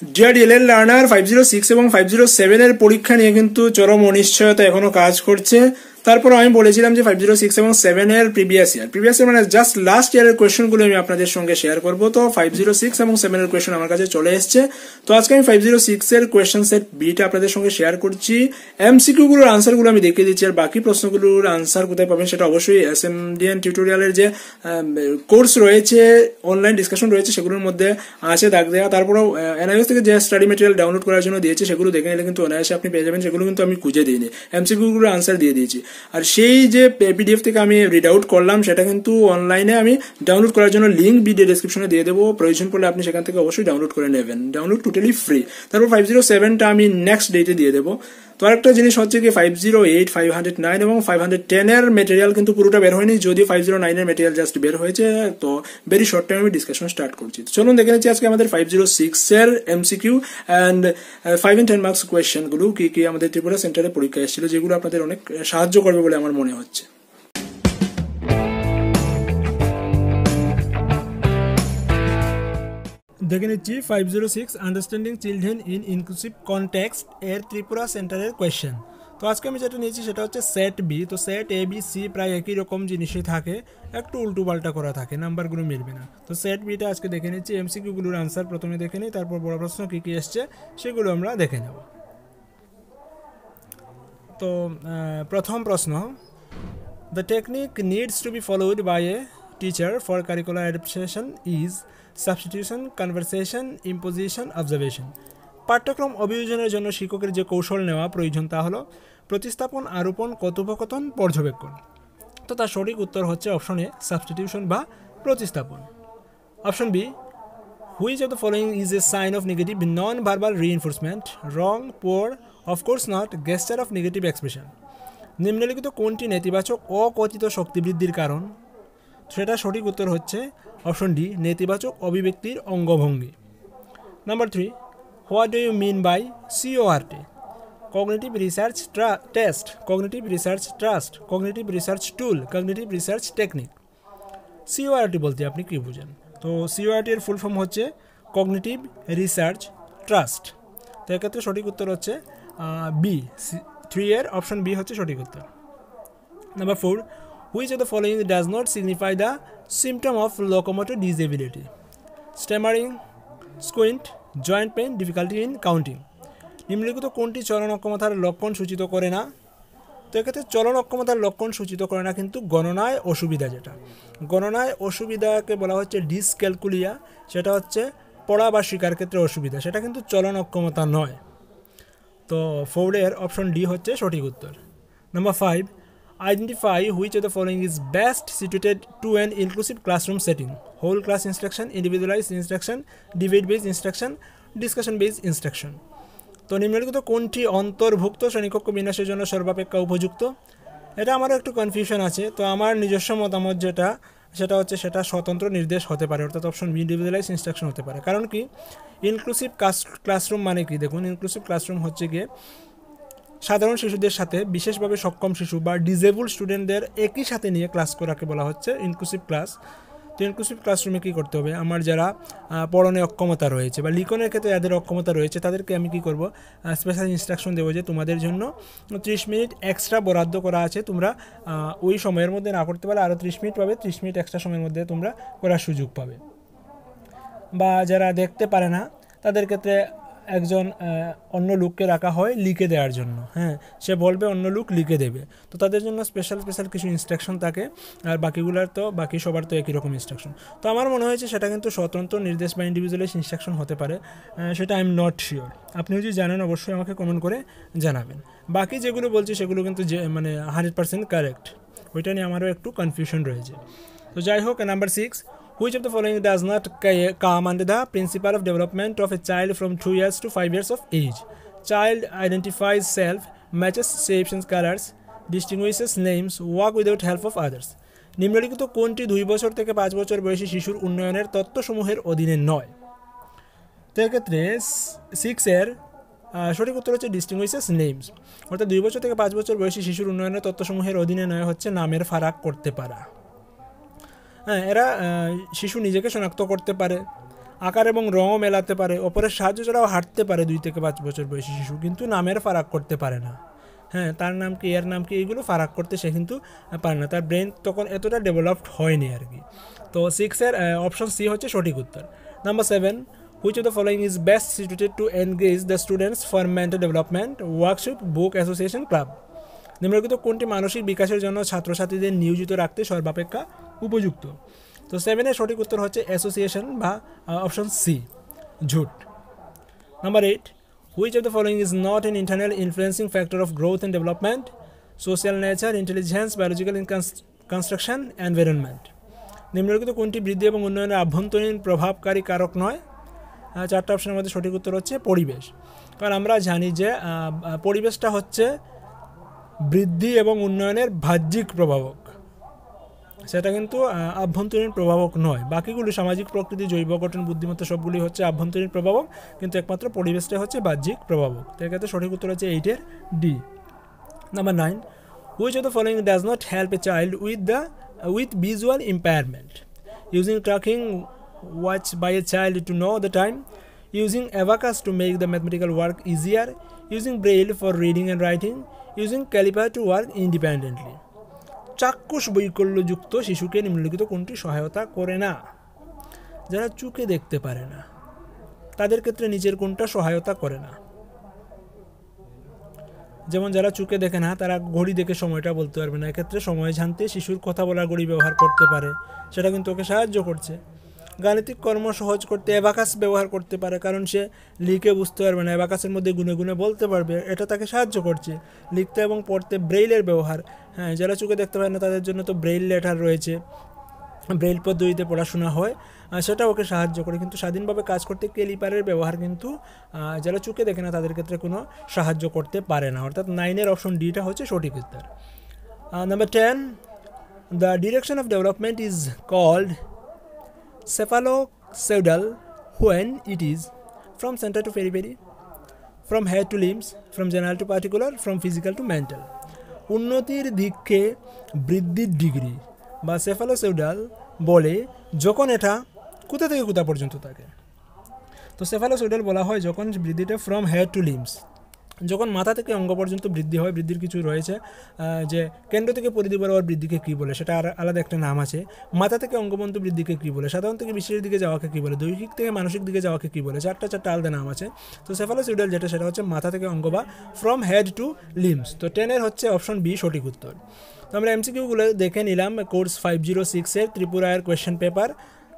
Deer DLL learner 506 এবং 507 এর পরীক্ষা নিয়ে কিন্তু চরম অনিশ্চয়তা এখনো কাজ করছে। তারপর আমি বলেছিলাম যে 506 এবং 7 এর প্রিভিয়াস ইয়ার মানে জাস্ট লাস্ট ইয়ারের কোয়েশ্চেনগুলো আমি আপনাদের সঙ্গে শেয়ার করব। তো 506 এবং 7 এর কোয়েশ্চেন আমার কাছে চলে এসেছে। তো আজকে আমি 506 এর কোয়েশ্চেন সেট বিটা আপনাদের সঙ্গে শেয়ার করছি। এমসিকিউ গুলোর আনসার গুলো আমি দেখিয়ে দিচ্ছি, আর বাকি প্রশ্নগুলোর আনসার কোথায় পাবেন সেটা অবশ্যই SMDN টিউটোরিয়ালের যে কোর্স রয়েছে, অনলাইন ডিসকাশন রয়েছে, সেগুলোর মধ্যে আছে দাগ দেওয়া। তারপরেও এনআইএস থেকে যে স্টাডি মেটেরিয়াল ডাউনলোড করার জন্য দিয়েছে সেগুলো দেখে নিলে কিন্তু অনায়াসে আপনি পেয়ে যাবেন। সেগুলো কিন্তু আমি খুঁজে দিইনি, এমসিকিউ গুলোর আনসার দিয়ে দিয়েছি। আর সেই যে পিডিএফ থেকে আমি রিড আউট করলাম সেটা কিন্তু অনলাইনে আমি ডাউনলোড করার জন্য লিঙ্ক ভিডিও ডেসক্রিপশনে দিয়ে দেবো, প্রয়োজন পড়লে আপনি সেখান থেকে অবশ্যই ডাউনলোড করে নেবেন। Download totally free. তারপর 507টা আমি নেক্সট ডেটে দিয়ে দেবো। তো আরেকটা জিনিস হচ্ছে কি 508, 509 এবং 510 এর মেটেরিয়াল কিন্তু পুরোটা বের হয়নি, যদিও 509 এর মেটেরিয়াল জাস্ট বের হয়েছে। তো ভেরি শর্ট টাইম আমি ডিসকাশন স্টার্ট করছি। চলুন দেখে নিচ্ছি আজকে আমাদের 506 এর MCQ and 5 and 10 marks question গুলো কি কি আমাদের ত্রিপুরা সেন্টারে পরীক্ষা এসেছিল, যেগুলো আপনাদের অনেক সাহায্য করবে বলে আমার মনে হচ্ছে। দেখে নিচ্ছি 506 understanding children in inclusive context এর ত্রিপুরা সেন্টারের কোয়েশ্চেন। তো আজকে আমি যেটা নিয়েছি সেটা হচ্ছে সেট বি। তো সেট এ বি সি প্রায় একই রকম জিনিসই থাকে, একটু উল্টো পাল্টা করা থাকে, নাম্বারগুলো মিলবে না। তো সেট বিটা আজকে দেখে নিচ্ছি। এমসিকিউগুলোর আনসার প্রথমে দেখে নিই, তারপর বড় প্রশ্ন কী কী এসছে সেগুলো আমরা দেখে নেব। তো প্রথম প্রশ্ন, the technique needs to be followed by a teacher for curricular adaptation is substitution, conversation, imposition, observation. পাঠ্যক্রম অভিযোজনের জন্য শিক্ষকের যে কৌশল নেওয়া প্রয়োজন তা হলো প্রতিস্থাপন, আরোপণ, কথোপকথন, পর্যবেক্ষণ। তো তার সঠিক উত্তর হচ্ছে অপশন এ, সাবস্টিটিউশন বা প্রতিস্থাপন। Option B, which of the following is a sign of negative non verbal reinforcement? Wrong, poor, of course not, gesture of negative expression. নিম্নলিখিত কোনটি নেতিবাচক অকথিত শক্তিবৃদ্ধির কারণ? সেটা সঠিক উত্তর হচ্ছে অপশন ডি, নেতিবাচক অভিব্যক্তির অঙ্গভঙ্গি। Number 3, what do you mean by CORT? Cognitive research test, cognitive research trust, cognitive research tool, cognitive research technique. CORT বলতে আপনি কী বুঝেন? তো CORT এর ফুল ফর্ম হচ্ছে কগনিটিভ রিসার্চ ট্রাস্ট। তো এক্ষেত্রে সঠিক উত্তর হচ্ছে বি, 3 এর অপশন বি হচ্ছে সঠিক উত্তর। Number 4, which of the following does not signify the symptom of locomotor disability? Stammering, squint, joint pain, difficulty in counting. নিম্নলিখিত কোনটি চলন অক্ষমতার লক্ষণ সূচিত করে না? তো এক্ষেত্রে চলন অক্ষমতার লক্ষণ সূচিত করে না কিন্তু গণনায় অসুবিধা। যেটা গণনায় অসুবিধাকে বলা হচ্ছে ডিসক্যালকুলিয়া, সেটা হচ্ছে পড়া বা শেখার ক্ষেত্রে অসুবিধা, সেটা কিন্তু চলন অক্ষমতা নয়। তো 4 এর অপশন ডি হচ্ছে সঠিক উত্তর। Number 5, identify which of the following is best suited to an inclusive classroom setting? Whole class instruction, individualized instruction, debate based instruction, discussion based instruction. তো নিম্নলিখিত কোনটি অন্তর্ভুক্ত শ্রেণীকক্ষ বিন্যাসের জন্য সর্বাপেক্ষা উপযুক্ত? এটা আমারও একটু কনফিউশন আছে। তো আমার নিজস্ব মতামত যেটা সেটা হচ্ছে সেটা স্বতন্ত্র নির্দেশ হতে পারে, অর্থাৎ অপশন বি, ইন্ডিভিজুয়ালাইজ ইনস্ট্রাকশন হতে পারে। কারণ কি, ইনক্লুসিভ ক্লাসরুম মানে কি? দেখুন, ইনক্লুসিভ ক্লাসরুম হচ্ছে গিয়ে সাধারণ শিশুদের সাথে বিশেষভাবে সক্ষম শিশু বা ডিজেবল স্টুডেন্টদের একই সাথে নিয়ে ক্লাস করাকে বলা হচ্ছে ইনক্লুসিভ ক্লাস। তো ইনক্লুসিভ ক্লাসরুমে কী করতে হবে? আমার যারা পড়নে অক্ষমতা রয়েছে বা লিখনের ক্ষেত্রে যাদের অক্ষমতা রয়েছে তাদেরকে আমি কী করব? স্পেশাল ইনস্ট্রাকশন দেবো যে তোমাদের জন্য 30 মিনিট এক্সট্রা বরাদ্দ করা আছে, তোমরা ওই সময়ের মধ্যে না করতে পারলে আরও 30 মিনিট পাবে, 30 মিনিট এক্সট্রা সময়ের মধ্যে তোমরা করার সুযোগ পাবে। বা যারা দেখতে পারে না তাদের ক্ষেত্রে একজন অন্য লোককে রাখা হয় লিখে দেওয়ার জন্য। হ্যাঁ, সে বলবে, অন্য লোক লিখে দেবে। তো তাদের জন্য স্পেশাল কিছু ইনস্ট্রাকশন থাকে, আর বাকিগুলোর তো বাকি সবার তো একই রকম ইনস্ট্রাকশন। তো আমার মনে হয়েছে সেটা কিন্তু স্বতন্ত্র নির্দেশ বা ইন্ডিভিজুয়ালাইজ ইনস্ট্রাকশন হতে পারে, সেটা আই এম নট শিওর। আপনি যদি জানেন অবশ্যই আমাকে কমেন্ট করে জানাবেন। বাকি যেগুলো বলছি সেগুলো কিন্তু 100% কারেক্ট, ওইটা নিয়ে আমারও একটু কনফিউশন রয়েছে। তো যাই হোক, number 6, which of the following does not come under the principle of development of a child from 2 years to 5 years of age? Child identifies self, matches shapes and colors, distinguishes names, walk without help of others. নিম্নলিখিত কোনটি 2 বছর থেকে 5 বছর বয়সী শিশুর উন্নয়নের তত্ত্বসমূহের অধীনে নয়? তো এক্ষেত্রে 6 এর সঠিক উত্তর হচ্ছে ডিস্টিংগুইশেস নেমস, অর্থাৎ 2 বছর থেকে 5 বছর বয়সী শিশুর উন্নয়নের তত্ত্বসমূহের অধীনে নয় হচ্ছে নামের ফারাক করতে পারা। হ্যাঁ, এরা শিশু নিজেকে শনাক্ত করতে পারে, আকার এবং রঙও মেলাতে পারে, অপরের সাহায্য ছাড়াও হাঁটতে পারে 2 থেকে 5 বছর বয়সী শিশু, কিন্তু নামের ফারাক করতে পারে না। হ্যাঁ, তার নাম কি এর নাম কি এইগুলো ফারাক করতে সে কিন্তু পারে না, তার ব্রেন তখন এতটা ডেভেলপড হয়নি আর কি। তো 6-এর অপশন সি হচ্ছে সঠিক উত্তর। Number 7, which of the following is best suited to engage the students for mental development, workshop, book association, club? নিম্নলিখিত কোনটি মানসিক বিকাশের জন্য ছাত্রছাত্রীদের নিয়োজিত রাখতে সর্বাপেক্ষা উপযুক্ত? তো 7-এর সঠিক উত্তর হচ্ছে অ্যাসোসিয়েশন বা অপশন সি ঝুট। Number 8, which of the following is not an internal influencing factor of growth and development, social nature, intelligence, biological construction, environment? নিম্নলিখিত কোনটি বৃদ্ধি এবং উন্নয়নের আভ্যন্তরীণ প্রভাবকারী কারক নয়? 4টা অপশনের মধ্যে সঠিক উত্তর হচ্ছে পরিবেশ। কারণ আমরা জানি যে পরিবেশটা হচ্ছে বৃদ্ধি এবং উন্নয়নের বাহ্যিক প্রভাবক, সেটা কিন্তু আভ্যন্তরীণ প্রভাবক নয়। বাকিগুলি সামাজিক প্রকৃতি, জৈব গঠন, বুদ্ধিমত্তা সবগুলি হচ্ছে আভ্যন্তরীণ প্রভাবক, কিন্তু একমাত্র পরিবেশটা হচ্ছে বাহ্যিক প্রভাবক। তো এক্ষেত্রে সঠিক উত্তর হচ্ছে 8-এর D. Number 9, which of the following does not help a child with visual impairment? Using tracking watch by a child to know the time, using abacus to make the mathematical work easier, using braille for reading and writing, using caliper to work independently? চাক্ষুষ বৈকল্যযুক্ত শিশুকে নিম্নলিখিত কোনটি সহায়তা করে না? যারা চোখে দেখতে পারে না তাদের ক্ষেত্রে নিচের কোনটা সহায়তা করে না? যেমন যারা চোখে দেখে না তারা ঘড়ি দেখে সময়টা বলতে পারবে না, এক্ষেত্রে সময় জানতে শিশুর কথা বলার ঘড়ি ব্যবহার করতে পারে, সেটা কিন্তু ওকে সাহায্য করছে। গাণিতিক কর্ম সহজ করতে অ্যাবাকাস ব্যবহার করতে পারে, কারণ সে লিখে বুঝতে পারবে না, অ্যাবাকাসের মধ্যে গুনে গুনে বলতে পারবে, এটা তাকে সাহায্য করছে। লিখতে এবং পড়তে ব্রেইলের ব্যবহার, হ্যাঁ যারা চোখে দেখতে পারে না তাদের জন্য তো ব্রেইল লেটার রয়েছে, ব্রেইল পদ্ধতিতে পড়াশোনা হয়, সেটা ওকে সাহায্য করে। কিন্তু স্বাধীনভাবে কাজ করতে ক্যালিপারের ব্যবহার কিন্তু যারা চোখে দেখে না তাদের ক্ষেত্রে কোনো সাহায্য করতে পারে না, অর্থাৎ 9-এর অপশন ডিটা হচ্ছে সঠিক উত্তর। Number 10, the direction of development is called cephalocaudal when it is from center to periphery, from head to limbs, from general to particular, from physical to mental? উন্নতির দিকে বৃদ্ধির ডিগ্রি বা সেফালোসেউডাল বলে যখন এটা কোথা থেকে কোথা পর্যন্ত থাকে। তো সেফালোসেউডাল বলা হয় যখন বৃদ্ধিটা ফ্রম হেড টু লিম্স, যখন মাথা থেকে অঙ্গ পর্যন্ত বৃদ্ধি হয়। বৃদ্ধির কিছু রয়েছে, যে কেন্দ্র থেকে পরিধি বরাবর বৃদ্ধিকে কী বলে, সেটা আর আলাদা একটা নাম আছে। মাথা থেকে অঙ্গ পর্যন্ত বৃদ্ধিকে কী বলে, সাধারণ থেকে বিশেষ দিকে যাওয়াকে কী বলে, দৈহিক থেকে মানসিক দিকে যাওয়াকে কী বলে, চারটা আলাদা নাম আছে। তো সেফালোসিউডাল যেটা সেটা হচ্ছে মাথা থেকে অঙ্গ বা ফ্রম হেড টু লিম্স। তো 10-এর হচ্ছে অপশন বি সঠিক উত্তর। তো আমরা এমসিকিউগুলো দেখে নিলাম কোর্স 506-এর ত্রিপুরার কোয়েশ্চেন পেপার।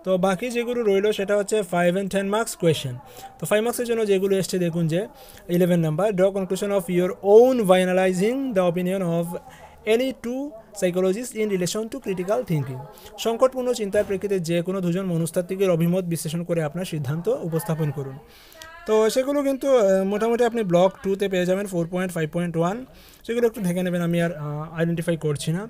তো বাকি যেগুলো রইল সেটা হচ্ছে 5 and 10 মার্কস কোয়েশ্চেন। তো 5 মার্কসের জন্য যেগুলো এসছে দেখুন যে 11 number, draw conclusion of your own by analysing the opinion of any two psychologist in relation to critical thinking. সংকটপূর্ণ চিন্তার প্রেক্ষিতে যে কোনো দুজন মনস্তাত্ত্বিকের অভিমত বিশ্লেষণ করে আপনার সিদ্ধান্ত উপস্থাপন করুন। তো সেগুলো কিন্তু মোটামুটি আপনি ব্লক 2-তে পেয়ে যাবেন 4.5.1, সেগুলো একটু দেখে নেবেন, আমি আর আইডেন্টিফাই করছি না।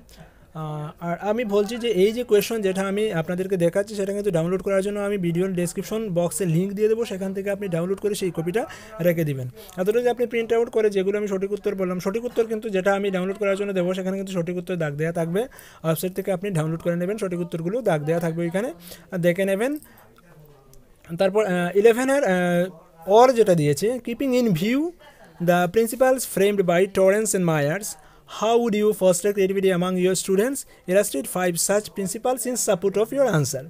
আর আমি বলছি যে এই যে কোয়েশ্চন যেটা আমি আপনাদেরকে দেখাচ্ছি সেটা কিন্তু ডাউনলোড করার জন্য আমি ভিডিওর ডেসক্রিপশন বক্সে লিঙ্ক দিয়ে দেবো, সেখান থেকে আপনি ডাউনলোড করে সেই কপিটা রেখে দিবেন। অথবা যে আপনি প্রিন্ট আউট করে যেগুলো আমি সঠিক উত্তর বললাম, সঠিক উত্তর কিন্তু যেটা আমি ডাউনলোড করার জন্য দেবো সেখানে কিন্তু সঠিক উত্তর দাগ দেওয়া থাকবে, ওয়েবসাইট থেকে আপনি ডাউনলোড করে নেবেন, সঠিক উত্তরগুলো দাগ দেওয়া থাকবে ওইখানে, দেখে নেবেন। তারপর 11-এর অর যেটা দিয়েছে, keeping in view the principles framed by Torrance and Myers, how would you foster creativity among your students? Illustrate 5 such principles in support of your answer.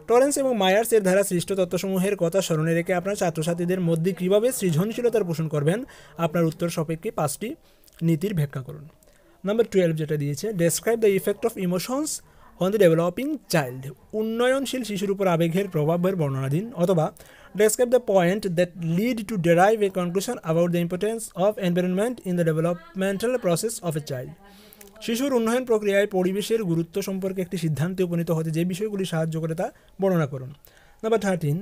Torrens এবং মায়ার্সের দ্বারা সৃষ্ট তত্ত্বসমূহের কথা স্মরণে রেখে আপনার ছাত্রছাত্রীদের মধ্যে কীভাবে সৃজনশীলতার পোষণ করবেন, আপনার উত্তর সাপেক্ষে 5টি নীতির ব্যাখ্যা করুন। নাম্বার 12 যেটা দিয়েছে, describe the effect of emotions on the developing child. উন্নয়নশীল শিশুর উপর আবেগের প্রভাবের বর্ণনা দিন, অথবা describe the point that lead to derive a conclusion about the importance of environment in the developmental process of a child. শিশুর উন্নয়ন প্রক্রিয়ায় পরিবেশের গুরুত্ব সম্পর্কে একটি সিদ্ধান্তে উপনীত হতে যে বিষয়গুলি সাহায্য করে তা বর্ণনা করুন। Number 13,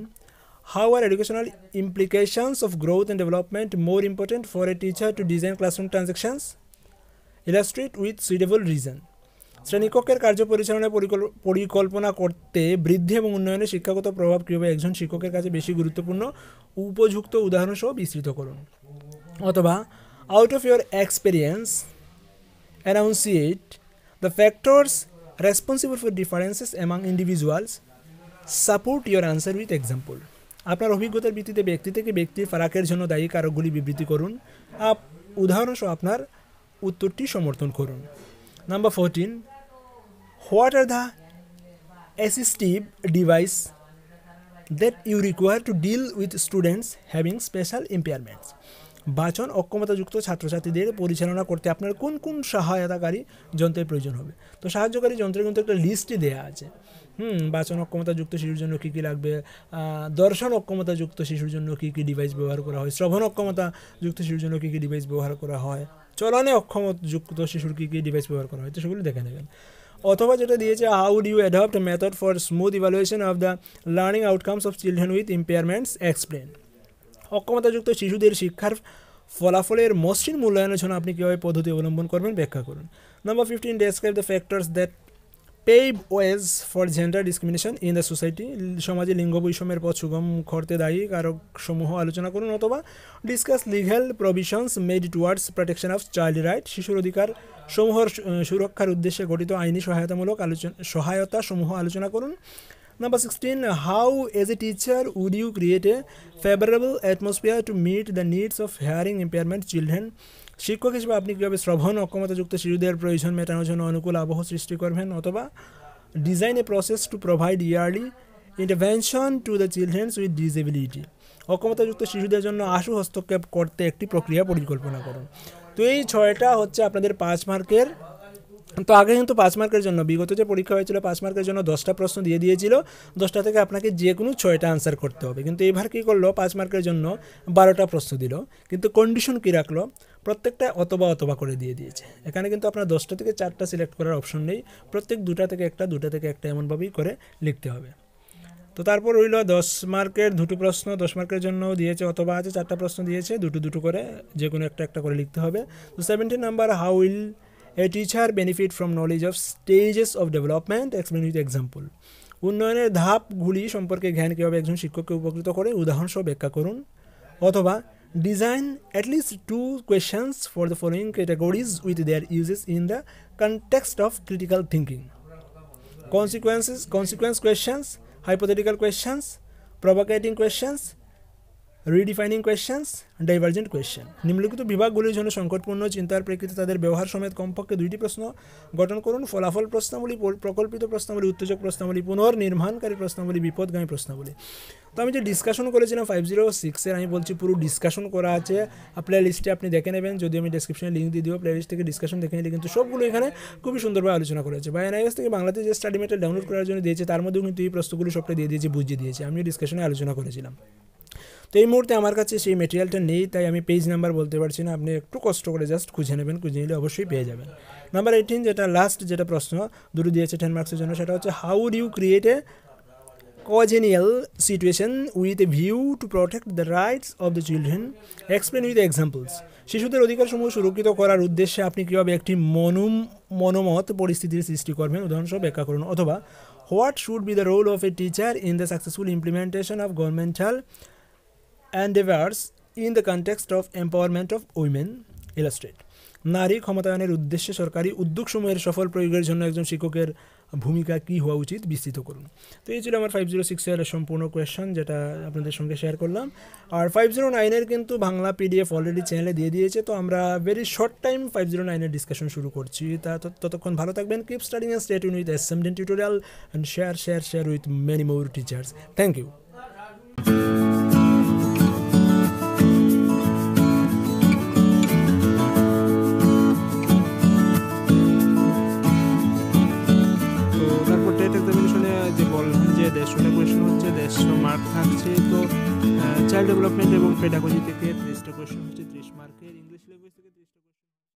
how are educational implications of growth and development more important for a teacher to design classroom transactions? Illustrate with suitable reason. শ্রেণীকক্ষের কার্য পরিচালনায় পরিকল্পনা করতে বৃদ্ধি এবং উন্নয়নের শিক্ষাগত প্রভাব কীভাবে একজন শিক্ষকের কাছে বেশি গুরুত্বপূর্ণ উপযুক্ত উদাহরণসহ বিস্তৃত করুন। অথবা out of your experience enunciate the factors responsible for differences among individuals, support your answer with example. আপনার অভিজ্ঞতার ভিত্তিতে ব্যক্তি থেকে ব্যক্তির ফারাকের জন্য দায়ী কারকগুলি বিবৃতি করুন। উদাহরণসহ আপনার উত্তরটি সমর্থন করুন। Number 14, what are the assistive device that you require to deal with students having special impairments? বাচন অক্ষমতাযুক্ত ছাত্রছাত্রীদের পরিচালনা করতে আপনার কোন কোন সহায়তাকারী যন্ত্রের প্রয়োজন হবে? তো সাহায্যকারী যন্ত্রের কিন্তু একটা লিস্টই দেওয়া আছে। বাচন অক্ষমতাযুক্ত শিশুর জন্য কী কী লাগবে, দর্শন অক্ষমতাযুক্ত শিশুর জন্য কী কী ডিভাইস ব্যবহার করা হয়, শ্রবণ অক্ষমতাযুক্ত শিশুর জন্য কী কী ডিভাইস ব্যবহার করা হয়, চলনে অক্ষমতাযুক্ত শিশুর কী কী ডিভাইস ব্যবহার করা হয়, তো সেগুলো দেখে নেবেন। অথবা যেটা দিয়েছে, how do you adopt a method for smooth evaluation of the learning outcomes of children with impairments, explain. অক্ষমতাযুক্ত শিশুদের শিক্ষার ফলাফলের মসৃণ মূল্যায়নের জন্য আপনি কীভাবে পদ্ধতি অবলম্বন করবেন, ব্যাখ্যা করুন। Number 15, describe the factors that pave ways for gender discrimination in the society. সমাজে লিঙ্গ বৈষম্যের পথ সুগম করতে দায়ী কারক সমূহ আলোচনা করুন। অথবা discuss legal provisions made towards protection of child right. শিশুর অধিকার সমূহের সুরক্ষার উদ্দেশ্যে গঠিত আইনি সহায়তা সমূহ আলোচনা করুন। Number 16, how as a teacher would you create a favorable atmosphere to meet the needs of hearing impairment children? শিক্ষক হিসেবে আপনি কীভাবে শ্রবণ অক্ষমতাযুক্ত শিশুদের প্রয়োজন মেটানোর জন্য অনুকূল আবহ সৃষ্টি করবেন। অথবা design a process to provide early intervention to the childrens with disability. অক্ষমতাযুক্ত শিশুদের জন্য আশু হস্তক্ষেপ করতে একটি প্রক্রিয়া পরিকল্পনা করুন। তো এই 6টা হচ্ছে আপনাদের 5 মার্কের। তো আগে কিন্তু 5 মার্কের জন্য বিগত যে পরীক্ষা হয়েছিল 5 মার্কের জন্য 10টা প্রশ্ন দিয়ে দিয়েছিল, 10টা থেকে আপনাকে যে কোনো 6টা আনসার করতে হবে। কিন্তু এবার কী করলো, 5 মার্কের জন্য 12টা প্রশ্ন দিল, কিন্তু কন্ডিশন কী রাখলো, প্রত্যেকটা অথবা করে দিয়ে দিয়েছে। এখানে কিন্তু আপনার 10টা থেকে 4টা সিলেক্ট করার অপশন নেই, প্রত্যেক 2টা থেকে একটা এমনভাবেই করে লিখতে হবে। তো তারপর রইল 10 মার্কের 2টো প্রশ্ন, 10 মার্কের জন্য দিয়েছে অথবা আছে 4টা প্রশ্ন দিয়েছে, দুটো করে যে কোনো একটা করে লিখতে হবে। তো 17 number, how will a teacher benefit from knowledge of stages of development, explain with example। উন্নয়নের ধাপগুলি সম্পর্কে জ্ঞান কীভাবে একজন শিক্ষককে উপকৃত করে, উদাহরণসহ ব্যাখ্যা করুন। অথবা design at least 2 questions for the following categories with their uses in the context of critical thinking: consequence questions, hypothetical questions, provocating questions, রিডিফাইনিং questions, divergent question. নিম্নলিখিত বিভাগগুলির জন্য সংকটপূর্ণ চিন্তার প্রেক্ষিতে তাদের ব্যবহার সমেত কমপক্ষে 2টি প্রশ্ন গঠন করুন। ফলাফল প্রশ্নাবলী, প্রকল্পিত প্রশ্নাবলী, উত্তেজক প্রশ্নাবলী, পুনর্নির্মাণকারী প্রশ্নাবলী, বিপদগামী প্রশ্নাবলী। তো আমি যে ডিসকাশন করেছিলাম 506-এর, আমি বলছি পুরো ডিসকাশন করা আছে প্লে লিস্টে, আপনি দেখে নেবেন। যদি আমি ডেসক্রিপশনে লিঙ্ক দিয়ে দিব, প্লে লিস্ট থেকে ডিসকাশন দেখে নিলে কিন্তু সবগুলো এখানে খুবই সুন্দরভাবে আলোচনা করেছে। বা এনআইএস থেকে বাংলাতে যে স্টাডি মেটেরিয়াল ডাউনলোড করার জন্য দিয়েছে, তার মধ্যেও কিন্তু এই প্রশ্নগুলো সবটা দিয়ে দিয়েছে, বুঝিয়ে দিয়েছে। আমিও ডিসকাশনে আলোচনা করেছিলাম। তো এই মুহূর্তে আমার কাছে সেই মেটেরিয়ালটা নেই, তাই আমি পেজ নাম্বার বলতে পারছি না। আপনি একটু কষ্ট করে জাস্ট খুঁজে নেবেন, খুঁজে নিলে অবশ্যই পেয়ে যাবেন। নাম্বার 18, যেটা লাস্ট যেটা প্রশ্ন 2টো দিয়েছে 10 মার্কসের জন্য, সেটা হচ্ছে, how do you create a congenial situation with a view to protect the rights of the children, explain with examples। শিশুদের অধিকারসমূহ সুরক্ষিত করার উদ্দেশ্যে আপনি কীভাবে একটি মনোমত পরিস্থিতির সৃষ্টি করবেন, উদাহরণসহ ব্যাখ্যা করুন। অথবা what should be the role of a teacher in the successful implementation of governmental endeavors in the context of empowerment of women, illustrate। নারী ক্ষমতায়নের উদ্দেশ্যে সরকারি উদ্যোগসমূহের সফল প্রয়োগের জন্য একজন শিক্ষকের ভূমিকা কী হওয়া উচিত, বিস্তৃত করুন। তো এই ছিল আমার 506-এর সম্পূর্ণ কোয়েশ্চন, যেটা আপনাদের সঙ্গে শেয়ার করলাম। আর 509-এর কিন্তু বাংলা পিডিএফ অলরেডি চ্যানেলে দিয়ে দিয়েছে। তো আমরা ভেরি শর্ট টাইম 509-এর ডিসকাশন শুরু করছি। ততক্ষণ ভালো থাকবেন। Keep studying and stay tuned with SMDN tutorial and share with many more teachers. Thank you. Mark থাকছে, তো চাইল্ড ডেভেলপমেন্ট এবং পেডাগজি থেকে 30টা কোয়েশ্চেন হচ্ছে।